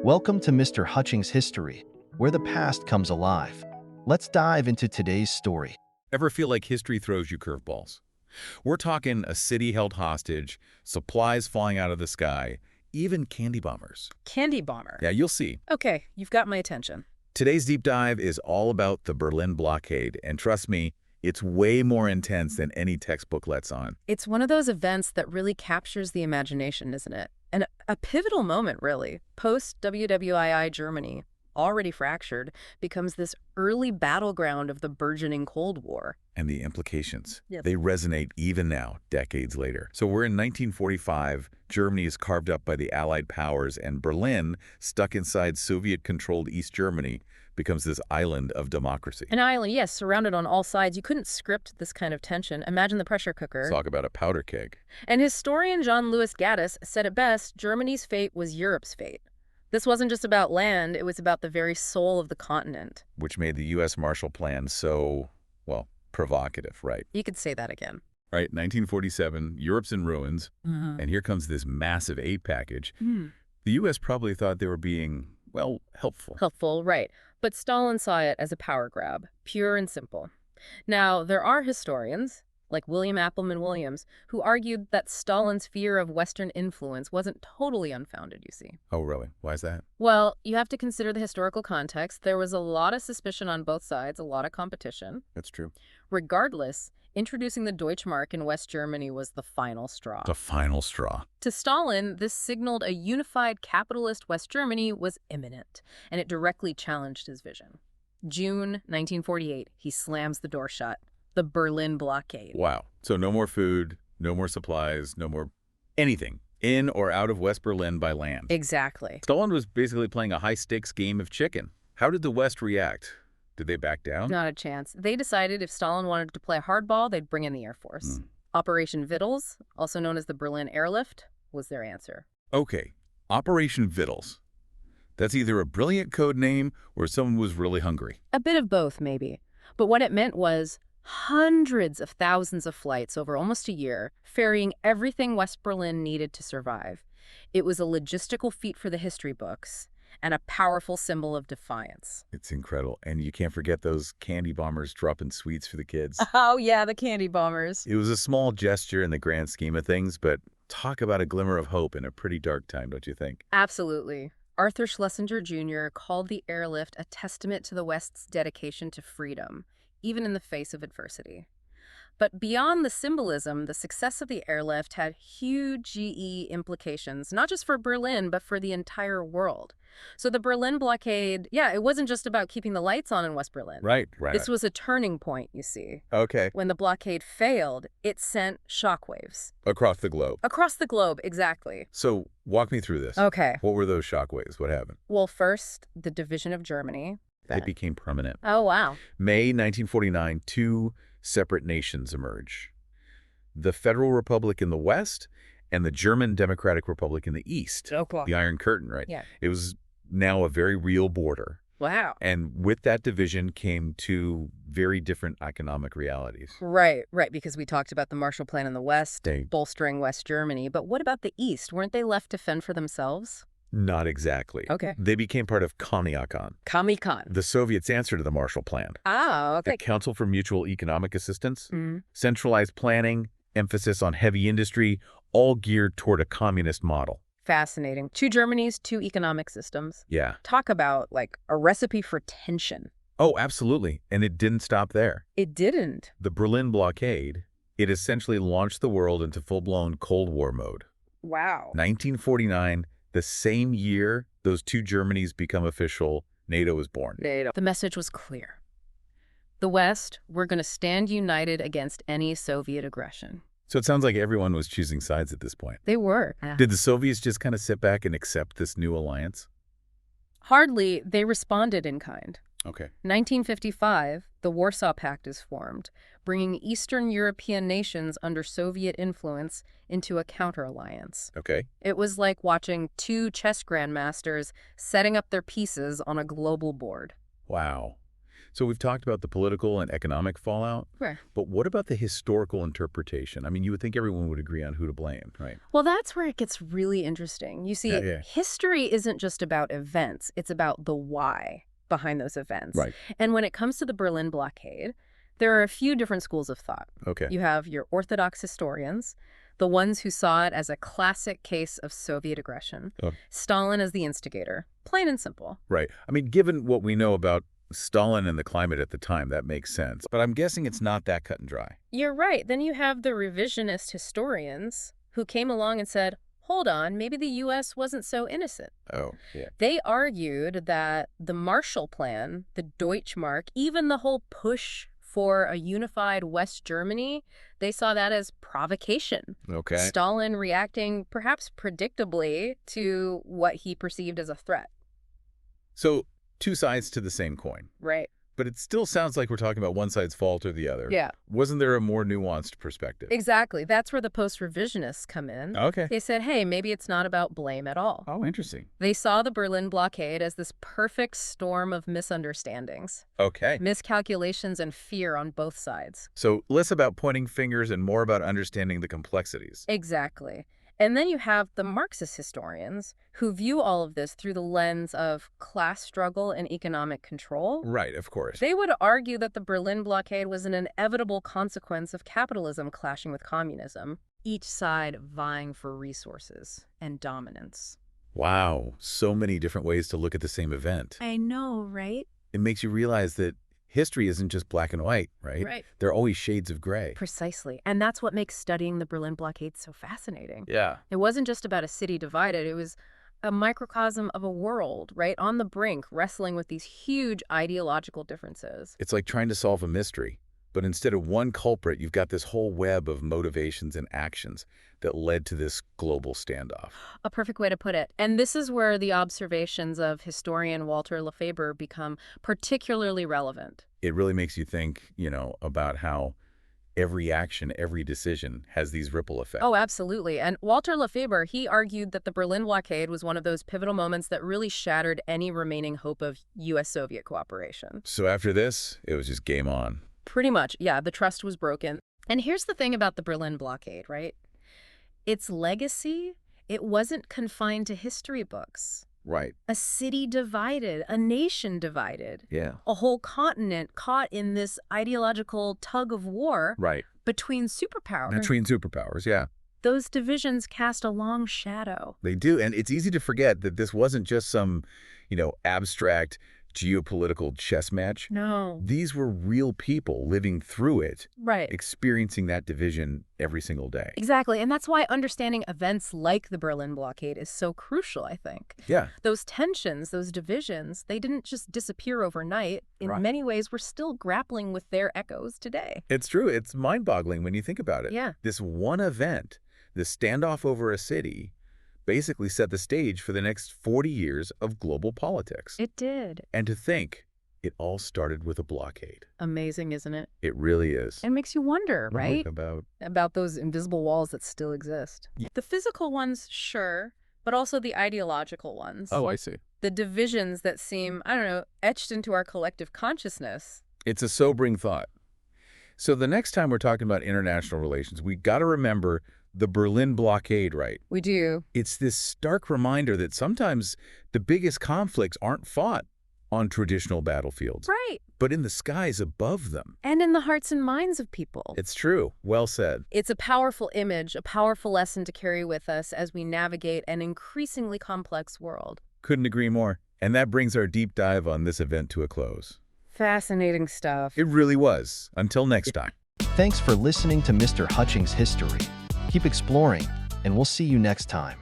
Welcome to Mr. Hutchings History, where the past comes alive. Let's dive into today's story. Ever feel like history throws you curveballs? We're talking a city held hostage, supplies falling out of the sky, even candy bombers. Candy bomber. Yeah, you'll see. Okay, you've got my attention. Today's deep dive is all about the Berlin Blockade, and trust me, it's way more intense than any textbook lets on. It's one of those events that really captures the imagination, isn't it? And a pivotal moment, really. Post-WWII Germany, already fractured, becomes this early battleground of the burgeoning Cold War. And the implications, Yes. they resonate even now, decades later. So we're in 1945, Germany is carved up by the Allied powers, and Berlin, stuck inside Soviet-controlled East Germany, becomes this island of democracy. An island, yes, surrounded on all sides. You couldn't script this kind of tension. Imagine the pressure cooker. Talk about a powder keg. And historian Jean-Louis Gaddis said it best, Germany's fate was Europe's fate. This wasn't just about land, it was about the very soul of the continent. Which made the U.S. Marshall Plan so, well, provocative, right? You could say that again. Right, 1947, Europe's in ruins, and here comes this massive aid package. The U.S. probably thought they were being, well, helpful. Helpful, right. But Stalin saw it as a power grab, pure and simple. Now, there are historians, like William Appleman Williams, who argued that Stalin's fear of Western influence wasn't totally unfounded, you see. Oh, really? Why is that? Well, you have to consider the historical context. There was a lot of suspicion on both sides, a lot of competition. That's true. Regardless, introducing the Deutsche Mark in West Germany was the final straw. The final straw. To Stalin, this signaled a unified capitalist West Germany was imminent, and it directly challenged his vision. June 1948, he slams the door shut. The Berlin Blockade. Wow. So no more food, no more supplies, no more anything in or out of West Berlin by land. Exactly. Stalin was basically playing a high-stakes game of chicken. How did the West react? Did they back down? Not a chance. They decided if Stalin wanted to play hardball, they'd bring in the Air Force. Operation Vittles, also known as the Berlin Airlift, was their answer. Okay, Operation Vittles. That's either a brilliant code name or someone was really hungry. A bit of both, maybe. But what it meant was hundreds of thousands of flights over almost a year, ferrying everything West Berlin needed to survive. It was a logistical feat for the history books and a powerful symbol of defiance. It's incredible. And you can't forget those candy bombers dropping sweets for the kids. Oh, yeah, the candy bombers. It was a small gesture in the grand scheme of things, but talk about a glimmer of hope in a pretty dark time, don't you think? Absolutely. Arthur Schlesinger Jr. called the airlift a testament to the West's dedication to freedom, even in the face of adversity. But beyond the symbolism, the success of the airlift had huge GE implications, not just for Berlin, but for the entire world. So the Berlin Blockade, yeah, it wasn't just about keeping the lights on in West Berlin. Right. This was a turning point, you see. Okay. When the blockade failed, it sent shockwaves. Across the globe. Across the globe, exactly. So walk me through this. Okay. What were those shockwaves? What happened? Well, first, the division of Germany. It became permanent. Oh, wow. May 1949, two separate nations emerge. The Federal Republic in the West and the German Democratic Republic in the East. Okay. The Iron Curtain, right? Yeah. It was now a very real border. Wow. And with that division came two very different economic realities. Right, because we talked about the Marshall Plan in the West, They- bolstering West Germany. But what about the East? Weren't they left to fend for themselves? Not exactly. Okay. They became part of Comecon, Comecon. the Soviets' answer to the Marshall Plan. Ah, The okay. Council for Mutual Economic Assistance, centralized planning, emphasis on heavy industry, all geared toward a communist model. Fascinating. Two Germanys, two economic systems. Yeah. Talk about, like, a recipe for tension. Oh, absolutely. And it didn't stop there. It didn't. The Berlin Blockade, it essentially launched the world into full-blown Cold War mode. Wow. 1949, the same year those two Germanys become official, NATO was born. NATO. The message was clear. The West, we're going to stand united against any Soviet aggression. So it sounds like everyone was choosing sides at this point. They were. Did the Soviets just kind of sit back and accept this new alliance? Hardly. They responded in kind. Okay. 1955, the Warsaw Pact is formed, bringing Eastern European nations under Soviet influence into a counter-alliance. Okay. It was like watching two chess grandmasters setting up their pieces on a global board. Wow. So we've talked about the political and economic fallout, Right. but what about the historical interpretation? I mean, you would think everyone would agree on who to blame, right? Well, that's where it gets really interesting. You see, Yeah. history isn't just about events. It's about the why behind those events. Right. And when it comes to the Berlin Blockade, there are a few different schools of thought. Okay. You have your orthodox historians, the ones who saw it as a classic case of Soviet aggression, Oh. Stalin as the instigator, plain and simple. Right. I mean, given what we know about Stalin and the climate at the time, that makes sense. But I'm guessing it's not that cut and dry. You're right. Then you have the revisionist historians who came along and said, hold on, maybe the U.S. wasn't so innocent. Oh, yeah. They argued that the Marshall Plan, the Deutsche Mark, even the whole push for a unified West Germany, they saw that as provocation. Okay. Stalin reacting perhaps predictably to what he perceived as a threat. So, two sides to the same coin. Right. But it still sounds like we're talking about one side's fault or the other. Yeah. Wasn't there a more nuanced perspective? Exactly. That's where the post-revisionists come in. Okay. They said, hey, maybe it's not about blame at all. Oh, interesting. They saw the Berlin Blockade as this perfect storm of misunderstandings, Okay. miscalculations, and fear on both sides. So less about pointing fingers and more about understanding the complexities. Exactly. And then you have the Marxist historians who view all of this through the lens of class struggle and economic control. Right, of course. They would argue that the Berlin Blockade was an inevitable consequence of capitalism clashing with communism, each side vying for resources and dominance. Wow, so many different ways to look at the same event. I know, right? It makes you realize that history isn't just black and white, right? Right. There are always shades of gray. Precisely. And that's what makes studying the Berlin Blockade so fascinating. Yeah. It wasn't just about a city divided. It was a microcosm of a world, right, on the brink, wrestling with these huge ideological differences. It's like trying to solve a mystery, but instead of one culprit, you've got this whole web of motivations and actions that led to this global standoff. A perfect way to put it. And this is where the observations of historian Walter Lefebvre become particularly relevant. It really makes you think, about how every action, every decision has these ripple effects. Oh, absolutely. And Walter Lefebvre, he argued that the Berlin Blockade was one of those pivotal moments that really shattered any remaining hope of U.S.-Soviet cooperation. So after this, it was just game on. Pretty much, yeah, the trust was broken. And here's the thing about the Berlin Blockade, right? Its legacy, it wasn't confined to history books. Right. A city divided, a nation divided, Yeah. a whole continent caught in this ideological tug of war Right. between superpowers. Between superpowers, yeah. Those divisions cast a long shadow. They do. And it's easy to forget that this wasn't just some, abstract geopolitical chess match. No. These were real people living through it, Right. experiencing that division every single day. Exactly. And that's why understanding events like the Berlin Blockade is so crucial, I think. Yeah. Those tensions, those divisions, they didn't just disappear overnight. In Right. many ways, we're still grappling with their echoes today. It's true. It's mind-boggling when you think about it. Yeah. This one event, the standoff over a city, basically set the stage for the next 40 years of global politics. It did. And to think, it all started with a blockade. Amazing, isn't it? It really is. It makes you wonder, right? About Those invisible walls that still exist. The physical ones, sure, but also the ideological ones. I see. The divisions that seem, etched into our collective consciousness. It's a sobering thought. So the next time we're talking about international relations, we got to remember the Berlin Blockade, right? We do. It's this stark reminder that sometimes the biggest conflicts aren't fought on traditional battlefields, Right. but in the skies above them. And in the hearts and minds of people. It's true. Well said. It's a powerful image, a powerful lesson to carry with us as we navigate an increasingly complex world. Couldn't agree more. And that brings our deep dive on this event to a close. Fascinating stuff. It really was. Until next time. Thanks for listening to Mr. Hutchings History. Keep exploring, and we'll see you next time.